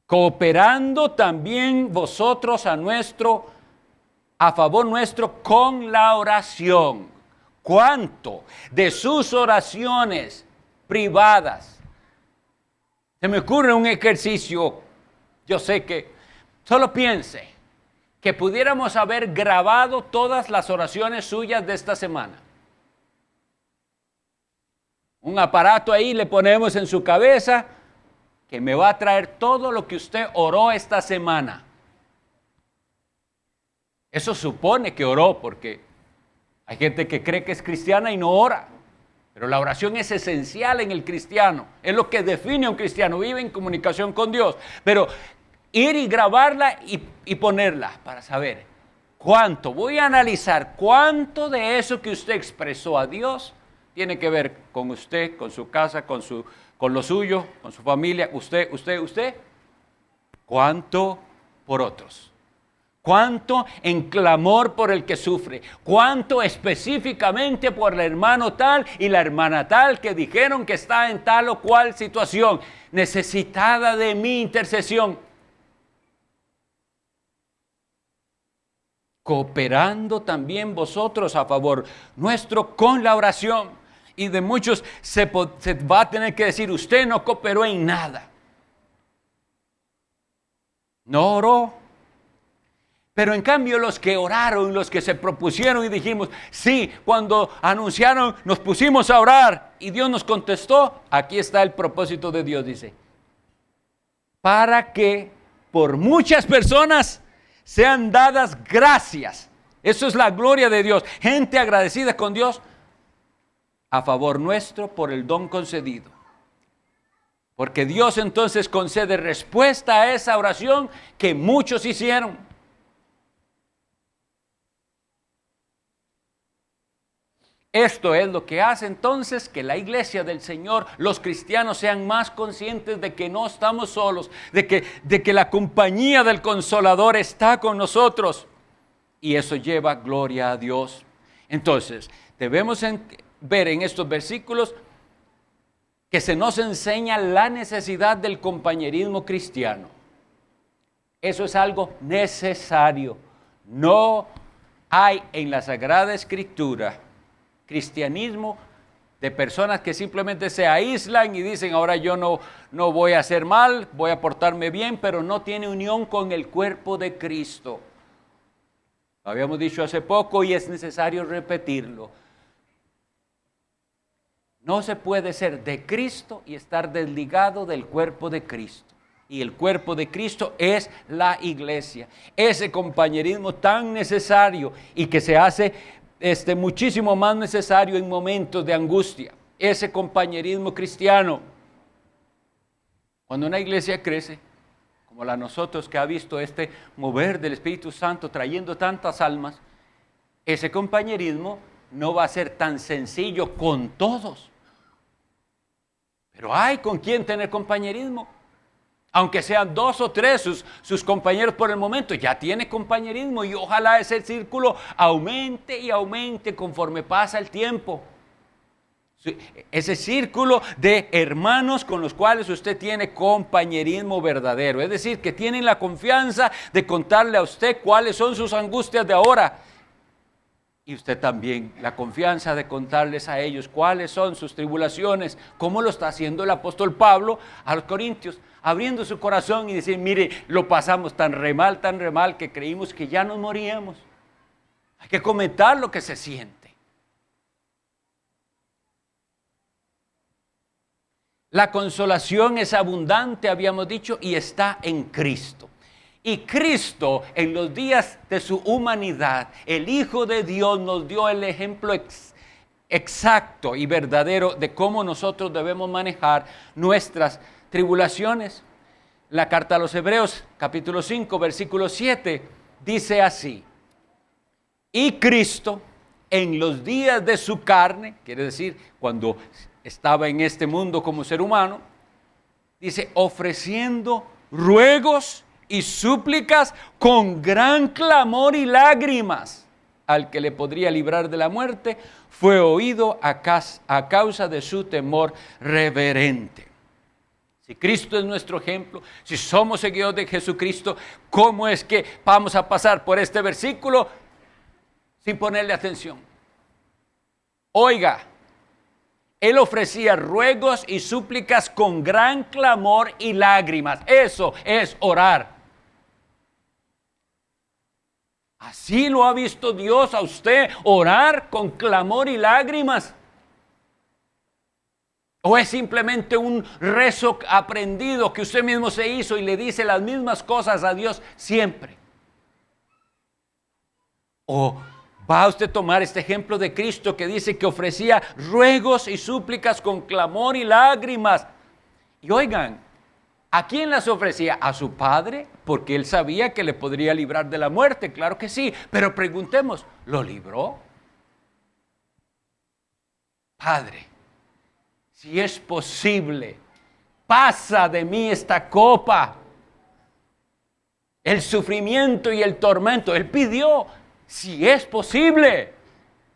Cooperando también vosotros a favor nuestro con la oración. ¿Cuánto de sus oraciones privadas? Se me ocurre un ejercicio, yo sé que, solo piense, que pudiéramos haber grabado todas las oraciones suyas de esta semana. Un aparato ahí le ponemos en su cabeza que me va a traer todo lo que usted oró esta semana. Eso supone que oró, porque hay gente que cree que es cristiana y no ora. Pero la oración es esencial en el cristiano. Es lo que define a un cristiano. Vive en comunicación con Dios. Pero ir y grabarla y ponerla para saber cuánto. Voy a analizar cuánto de eso que usted expresó a Dios tiene que ver con usted, con su casa, con lo suyo, con su familia. Usted. ¿Cuánto por otros? ¿Cuánto en clamor por el que sufre? ¿Cuánto específicamente por el hermano tal y la hermana tal que dijeron que está en tal o cual situación, necesitada de mi intercesión? Cooperando también vosotros a favor nuestro con la oración. Y de muchos se va a tener que decir, usted no cooperó en nada. No oró. Pero en cambio los que oraron, los que se propusieron y dijimos, sí, cuando anunciaron nos pusimos a orar y Dios nos contestó, aquí está el propósito de Dios, dice, para que por muchas personas sean dadas gracias. Eso es la gloria de Dios. Gente agradecida con Dios a favor nuestro por el don concedido. Porque Dios entonces concede respuesta a esa oración que muchos hicieron. Esto es lo que hace entonces que la iglesia del Señor, los cristianos, sean más conscientes de que no estamos solos, de que la compañía del Consolador está con nosotros. Y eso lleva gloria a Dios. Entonces, debemos ver en estos versículos que se nos enseña la necesidad del compañerismo cristiano. Eso es algo necesario. No hay en la Sagrada Escritura cristianismo de personas que simplemente se aíslan y dicen, ahora yo no voy a hacer mal, voy a portarme bien, pero no tiene unión con el cuerpo de Cristo. Lo habíamos dicho hace poco y es necesario repetirlo. No se puede ser de Cristo y estar desligado del cuerpo de Cristo. Y el cuerpo de Cristo es la iglesia. Ese compañerismo tan necesario y que se hace muchísimo más necesario en momentos de angustia. Ese compañerismo cristiano. Cuando una iglesia crece, como la nosotros que ha visto este mover del Espíritu Santo trayendo tantas almas, ese compañerismo no va a ser tan sencillo con todos. Pero hay con quien tener compañerismo. Aunque sean 2 o 3 sus compañeros por el momento, ya tiene compañerismo y ojalá ese círculo aumente y aumente conforme pasa el tiempo. Ese círculo de hermanos con los cuales usted tiene compañerismo verdadero. Es decir, que tienen la confianza de contarle a usted cuáles son sus angustias de ahora. Y usted también la confianza de contarles a ellos cuáles son sus tribulaciones, como lo está haciendo el apóstol Pablo a los Corintios, abriendo su corazón y decir, mire, lo pasamos tan re mal que creímos que ya nos moríamos. Hay que comentar lo que se siente. La consolación es abundante, habíamos dicho, y está en Cristo. Y Cristo, en los días de su humanidad, el Hijo de Dios, nos dio el ejemplo exacto y verdadero de cómo nosotros debemos manejar nuestras tribulaciones. La carta a los Hebreos, capítulo 5, versículo 7, dice así: y Cristo, en los días de su carne, quiere decir, cuando estaba en este mundo como ser humano, dice, ofreciendo ruegos y súplicas con gran clamor y lágrimas al que le podría librar de la muerte, fue oído a causa de su temor reverente. Si Cristo es nuestro ejemplo, si somos seguidores de Jesucristo, ¿cómo es que vamos a pasar por este versículo sin ponerle atención? Oiga, Él ofrecía ruegos y súplicas con gran clamor y lágrimas. Eso es orar. ¿Así lo ha visto Dios a usted, orar con clamor y lágrimas? ¿O es simplemente un rezo aprendido que usted mismo se hizo y le dice las mismas cosas a Dios siempre? ¿O va usted a tomar este ejemplo de Cristo que dice que ofrecía ruegos y súplicas con clamor y lágrimas? Y oigan, ¿a quién las ofrecía? ¿A su Padre? Porque Él sabía que le podría librar de la muerte, claro que sí. Pero preguntemos, ¿lo libró? Padre, si es posible, pasa de mí esta copa, el sufrimiento y el tormento. Él pidió, si es posible,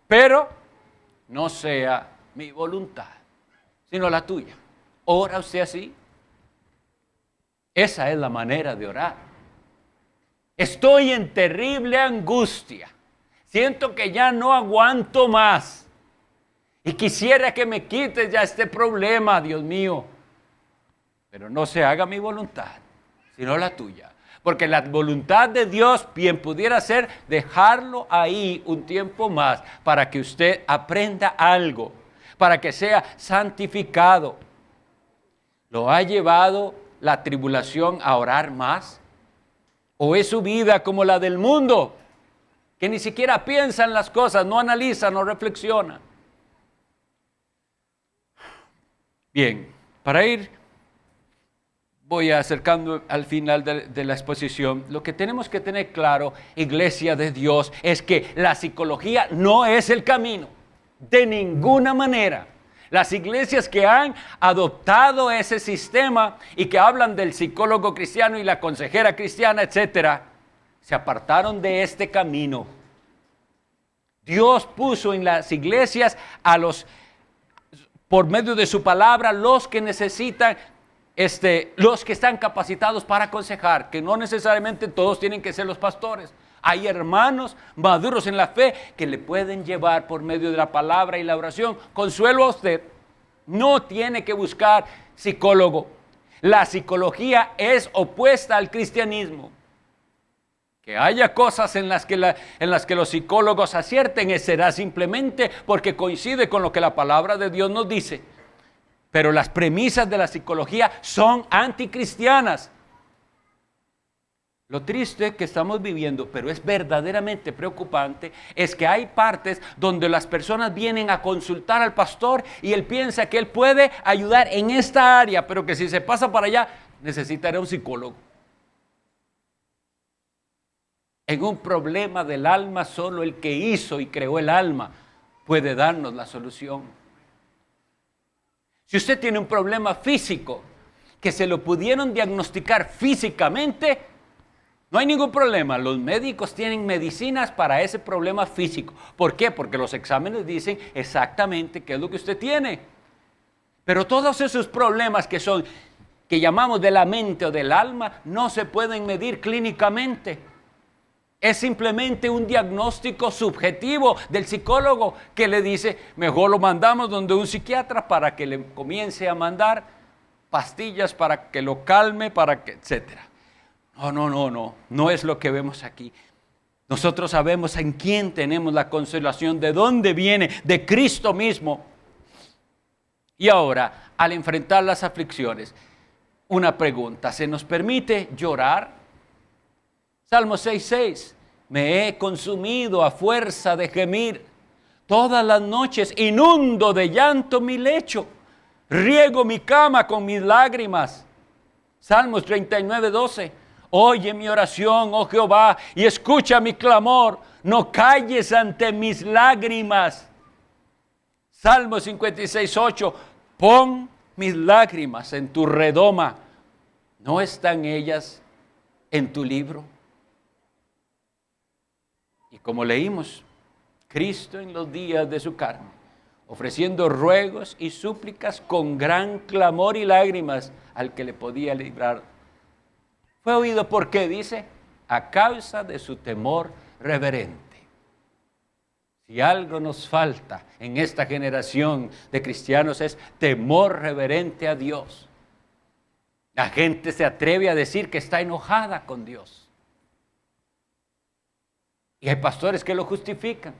pero no sea mi voluntad, sino la tuya. ¿Ora usted así? Esa es la manera de orar. Estoy en terrible angustia. Siento que ya no aguanto más. Y quisiera que me quites ya este problema, Dios mío. Pero no se haga mi voluntad, sino la tuya. Porque la voluntad de Dios bien pudiera ser dejarlo ahí un tiempo más para que usted aprenda algo, para que sea santificado. ¿Lo ha llevado la tribulación a orar más? ¿O es su vida como la del mundo, que ni siquiera piensa en las cosas, no analiza, no reflexiona? Bien, para ir, voy acercando al final de la exposición. Lo que tenemos que tener claro, iglesia de Dios, es que la psicología no es el camino, de ninguna manera. Las iglesias que han adoptado ese sistema y que hablan del psicólogo cristiano y la consejera cristiana, etcétera, se apartaron de este camino. Dios puso en las iglesias por medio de su palabra, los que necesitan, los que están capacitados para aconsejar, que no necesariamente todos tienen que ser los pastores. Hay hermanos maduros en la fe que le pueden llevar por medio de la palabra y la oración consuelo a usted. No tiene que buscar psicólogo. La psicología es opuesta al cristianismo. Que haya cosas en las que los psicólogos acierten, será simplemente porque coincide con lo que la palabra de Dios nos dice. Pero las premisas de la psicología son anticristianas. Lo triste que estamos viviendo, pero es verdaderamente preocupante, es que hay partes donde las personas vienen a consultar al pastor y él piensa que él puede ayudar en esta área, pero que si se pasa para allá necesitará un psicólogo. En un problema del alma, solo el que hizo y creó el alma puede darnos la solución. Si usted tiene un problema físico que se lo pudieron diagnosticar físicamente, no hay ningún problema. Los médicos tienen medicinas para ese problema físico. ¿Por qué? Porque los exámenes dicen exactamente qué es lo que usted tiene. Pero todos esos problemas que llamamos de la mente o del alma, no se pueden medir clínicamente. Es simplemente un diagnóstico subjetivo del psicólogo que le dice, mejor lo mandamos donde un psiquiatra para que le comience a mandar pastillas para que lo calme, etcétera. No es lo que vemos aquí. Nosotros sabemos en quién tenemos la consolación, de dónde viene, de Cristo mismo. Y ahora, al enfrentar las aflicciones, una pregunta: ¿se nos permite llorar? Salmo 6:6, me he consumido a fuerza de gemir. Todas las noches inundo de llanto mi lecho. Riego mi cama con mis lágrimas. Salmos 39:12, oye mi oración, oh Jehová, y escucha mi clamor. No calles ante mis lágrimas. Salmo 56:8, pon mis lágrimas en tu redoma. ¿No están ellas en tu libro? Y como leímos, Cristo en los días de su carne, ofreciendo ruegos y súplicas con gran clamor y lágrimas al que le podía librar, fue oído. ¿Por qué? Dice, a causa de su temor reverente. Si algo nos falta en esta generación de cristianos es temor reverente a Dios. La gente se atreve a decir que está enojada con Dios. Y hay pastores que lo justifican.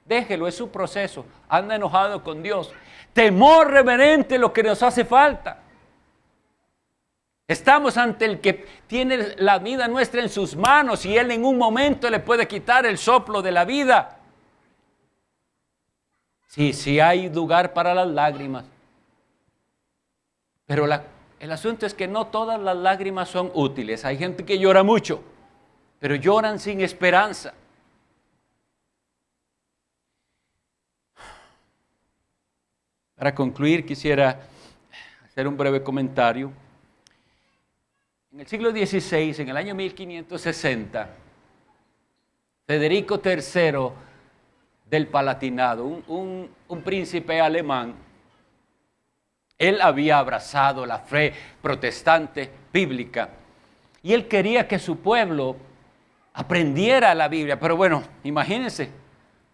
Déjelo, es su proceso. Anda enojado con Dios. Temor reverente es lo que nos hace falta. Estamos ante el que tiene la vida nuestra en sus manos y Él en un momento le puede quitar el soplo de la vida. Sí hay lugar para las lágrimas. Pero el asunto es que no todas las lágrimas son útiles. Hay gente que llora mucho, pero lloran sin esperanza. Para concluir, quisiera hacer un breve comentario. En el siglo XVI, en el año 1560, Federico III del Palatinado, un príncipe alemán, él había abrazado la fe protestante bíblica y él quería que su pueblo aprendiera la Biblia. Pero bueno, imagínense,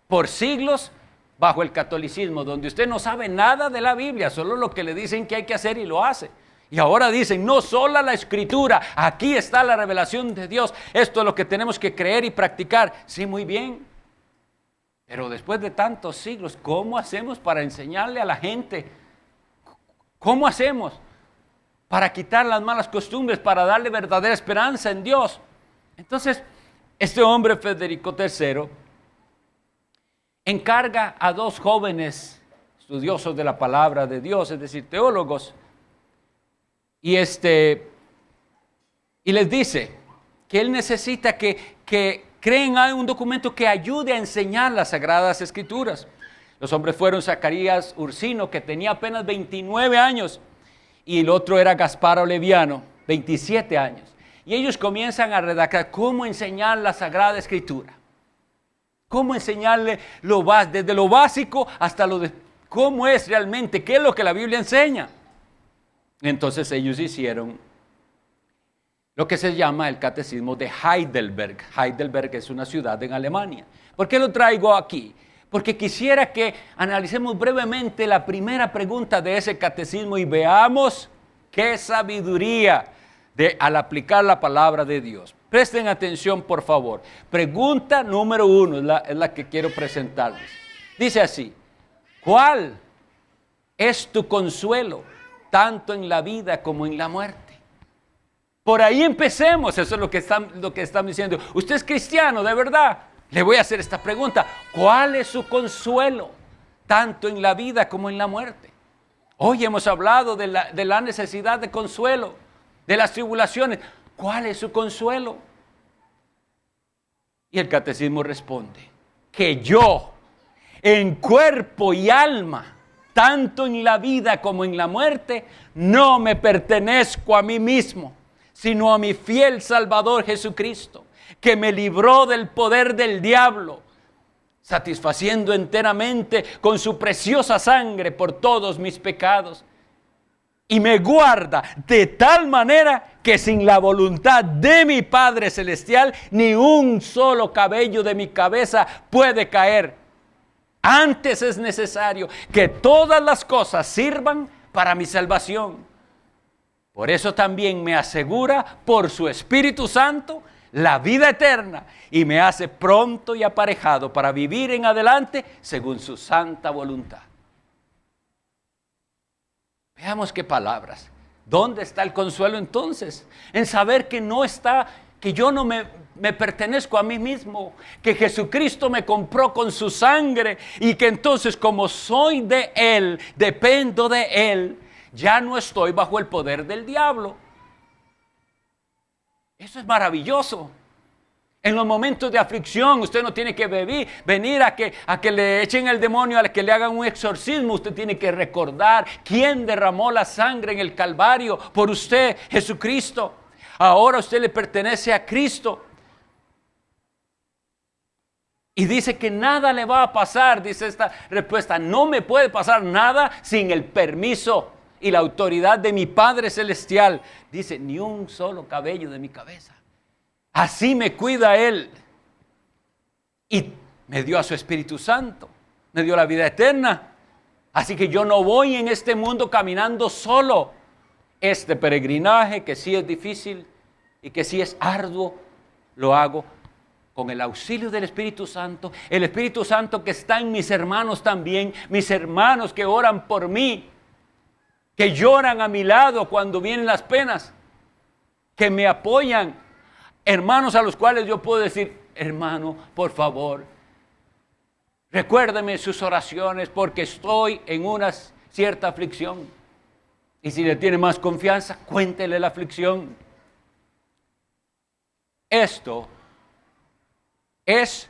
por siglos bajo el catolicismo, donde usted no sabe nada de la Biblia, solo lo que le dicen que hay que hacer y lo hace. Y ahora dicen, no, sola la Escritura, aquí está la revelación de Dios, esto es lo que tenemos que creer y practicar. Sí, muy bien, pero después de tantos siglos, ¿cómo hacemos para enseñarle a la gente? ¿Cómo hacemos para quitar las malas costumbres, para darle verdadera esperanza en Dios? Entonces, este hombre, Federico III, encarga a dos jóvenes estudiosos de la palabra de Dios, es decir, teólogos, y les dice que él necesita que creen un documento que ayude a enseñar las Sagradas Escrituras. Los hombres fueron Zacarías Ursino, que tenía apenas 29 años, y el otro era Gaspar Oleviano, 27 años. Y ellos comienzan a redactar cómo enseñar la Sagrada Escritura. Cómo enseñarle desde lo básico hasta cómo es realmente, qué es lo que la Biblia enseña. Entonces ellos hicieron lo que se llama el Catecismo de Heidelberg. Heidelberg es una ciudad en Alemania. ¿Por qué lo traigo aquí? Porque quisiera que analicemos brevemente la primera pregunta de ese catecismo y veamos qué sabiduría al aplicar la palabra de Dios. Presten atención, por favor. Pregunta número 1 es la que quiero presentarles. Dice así: ¿cuál es tu consuelo, tanto en la vida como en la muerte? Por ahí empecemos. Eso es lo que están diciendo. Usted es cristiano, de verdad. Le voy a hacer esta pregunta: ¿cuál es su consuelo, tanto en la vida como en la muerte? Hoy hemos hablado de la necesidad de consuelo, de las tribulaciones. ¿Cuál es su consuelo? Y el catecismo responde: que yo, en cuerpo y alma, tanto en la vida como en la muerte, no me pertenezco a mí mismo, sino a mi fiel Salvador Jesucristo, que me libró del poder del diablo, satisfaciendo enteramente con su preciosa sangre por todos mis pecados, y me guarda de tal manera que sin la voluntad de mi Padre Celestial, ni un solo cabello de mi cabeza puede caer. Antes es necesario que todas las cosas sirvan para mi salvación. Por eso también me asegura por su Espíritu Santo la vida eterna y me hace pronto y aparejado para vivir en adelante según su santa voluntad. Veamos qué palabras. ¿Dónde está el consuelo entonces? En saber que no está, que yo no me pertenezco a mí mismo, que Jesucristo me compró con su sangre y que entonces como soy de Él, dependo de Él, ya no estoy bajo el poder del diablo. Eso es maravilloso. En los momentos de aflicción usted no tiene que venir a que le echen el demonio, a que le hagan un exorcismo. Usted tiene que recordar quién derramó la sangre en el Calvario por usted, Jesucristo. Ahora usted le pertenece a Cristo. Y dice que nada le va a pasar, dice esta respuesta. No me puede pasar nada sin el permiso y la autoridad de mi Padre Celestial. Dice, ni un solo cabello de mi cabeza. Así me cuida Él. Y me dio a su Espíritu Santo. Me dio la vida eterna. Así que yo no voy en este mundo caminando solo. Este peregrinaje que sí es difícil y que sí es arduo, lo hago con el auxilio del Espíritu Santo. El Espíritu Santo que está en mis hermanos también. Mis hermanos que oran por mí. Que lloran a mi lado cuando vienen las penas. Que me apoyan. Hermanos a los cuales yo puedo decir, hermano, por favor, recuérdeme sus oraciones porque estoy en una cierta aflicción. Y si le tiene más confianza, cuéntele la aflicción. Esto es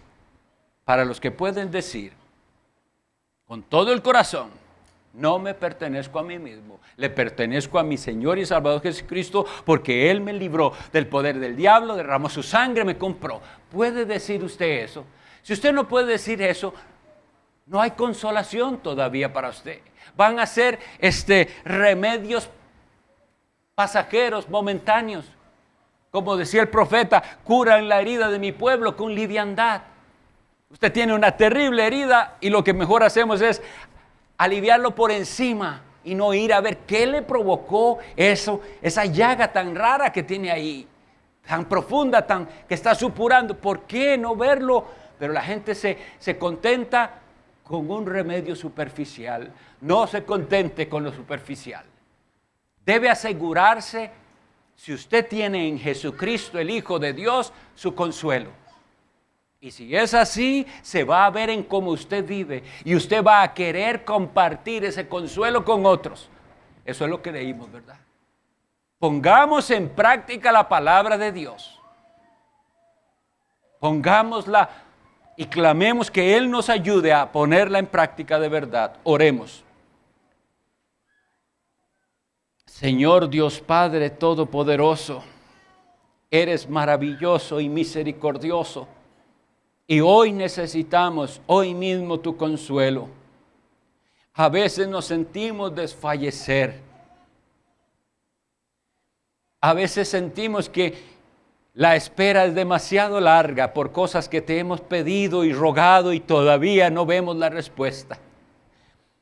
para los que pueden decir con todo el corazón, no me pertenezco a mí mismo, le pertenezco a mi Señor y Salvador Jesucristo porque Él me libró del poder del diablo, derramó su sangre, me compró. ¿Puede decir usted eso? Si usted no puede decir eso, no hay consolación todavía para usted. Van a ser remedios pasajeros, momentáneos. Como decía el profeta, curan la herida de mi pueblo con liviandad. Usted tiene una terrible herida y lo que mejor hacemos es aliviarlo por encima y no ir a ver qué le provocó eso, esa llaga tan rara que tiene ahí, tan profunda, que está supurando. ¿Por qué no verlo? Pero la gente se contenta con un remedio superficial. No se contente con lo superficial. Debe asegurarse, si usted tiene en Jesucristo, el Hijo de Dios, su consuelo. Y si es así, se va a ver en cómo usted vive y usted va a querer compartir ese consuelo con otros. Eso es lo que leímos, ¿verdad? Pongamos en práctica la palabra de Dios. Pongámosla y clamemos que Él nos ayude a ponerla en práctica de verdad. Oremos. Señor Dios Padre Todopoderoso, eres maravilloso y misericordioso. Y hoy necesitamos, hoy mismo, tu consuelo. A veces nos sentimos desfallecer. A veces sentimos que la espera es demasiado larga por cosas que te hemos pedido y rogado y todavía no vemos la respuesta.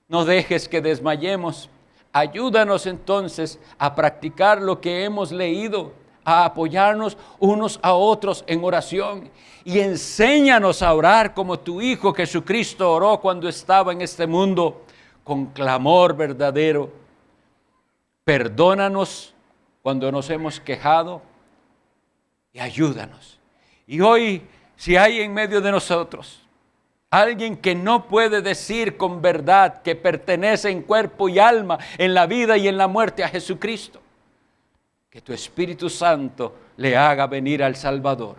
No dejes que desmayemos. Ayúdanos entonces a practicar lo que hemos leído, a apoyarnos unos a otros en oración y enséñanos a orar como tu Hijo Jesucristo oró cuando estaba en este mundo con clamor verdadero. Perdónanos cuando nos hemos quejado y ayúdanos. Y hoy, si hay en medio de nosotros alguien que no puede decir con verdad que pertenece en cuerpo y alma, en la vida y en la muerte a Jesucristo, que tu Espíritu Santo le haga venir al Salvador.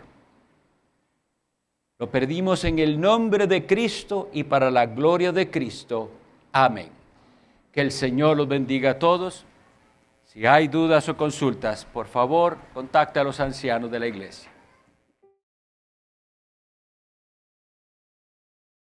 Lo pedimos en el nombre de Cristo y para la gloria de Cristo. Amén. Que el Señor los bendiga a todos. Si hay dudas o consultas, por favor, contacte a los ancianos de la iglesia.